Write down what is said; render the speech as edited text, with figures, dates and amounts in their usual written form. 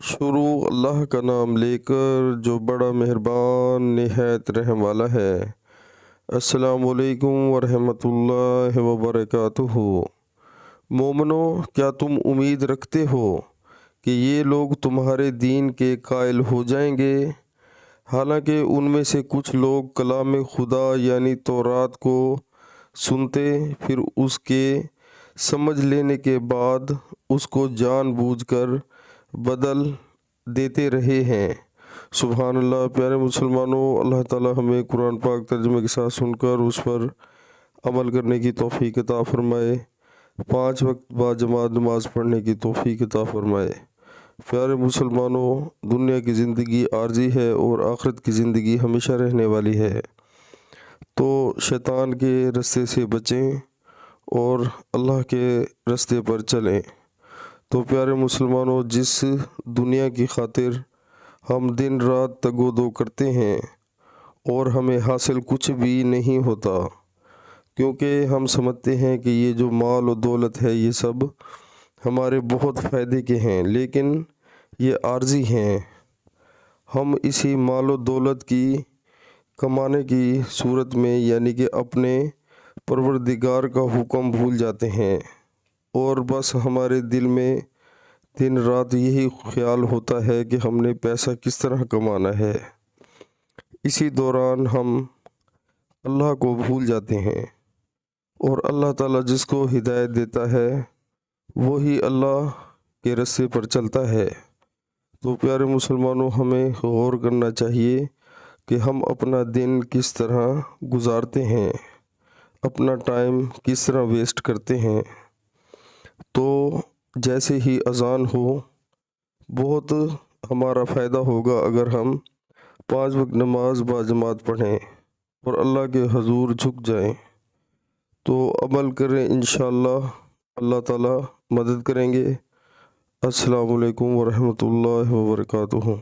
शुरू अल्लाह का नाम लेकर जो बड़ा मेहरबान निहायत रहम वाला है। अस्सलामुअलैकुम वरहमतुल्लाहि वबरकातुहू। मोमनो, क्या तुम उम्मीद रखते हो कि ये लोग तुम्हारे दीन के कायल हो जाएंगे? हालांकि उनमें से कुछ लोग कलाम खुदा यानी तौरात को सुनते फिर उसके समझ लेने के बाद उसको जानबूझकर बदल देते रहे हैं। सुभान अल्लाह। प्यारे मुसलमानों, अल्लाह ताला हमें कुरान पाक तर्जुमे के साथ सुनकर उस पर अमल करने की तौफीक अता फरमाए। 5 वक्त बाद जमात नमाज पढ़ने की तौफीक अता फरमाए। प्यारे मुसलमानों, दुनिया की ज़िंदगी आर्जी है और आखिरत की ज़िंदगी हमेशा रहने वाली है, तो शैतान के रास्ते से बचें और अल्लाह के रास्ते पर चलें। तो प्यारे मुसलमानों, जिस दुनिया की खातिर हम दिन रात तगोदो करते हैं और हमें हासिल कुछ भी नहीं होता, क्योंकि हम समझते हैं कि ये जो माल और दौलत है ये सब हमारे बहुत फ़ायदे के हैं, लेकिन ये आर्जी हैं। हम इसी माल और दौलत की कमाने की सूरत में यानी कि अपने परवरदिगार का हुक्म भूल जाते हैं और बस हमारे दिल में दिन रात यही ख्याल होता है कि हमने पैसा किस तरह कमाना है। इसी दौरान हम अल्लाह को भूल जाते हैं और अल्लाह ताला जिसको हिदायत देता है वही अल्लाह के रास्ते पर चलता है। तो प्यारे मुसलमानों, हमें गौर करना चाहिए कि हम अपना दिन किस तरह गुजारते हैं, अपना टाइम किस तरह वेस्ट करते हैं। तो जैसे ही अज़ान हो, बहुत हमारा फ़ायदा होगा अगर हम 5 वक्त नमाज बाजमात पढ़ें और अल्लाह के हजूर झुक जाएं। तो अमल करें, इंशाअल्लाह अल्लाह ताला मदद करेंगे। अस्सलामु अलैकुम वरहमतुल्लाहि वबरकातुहू।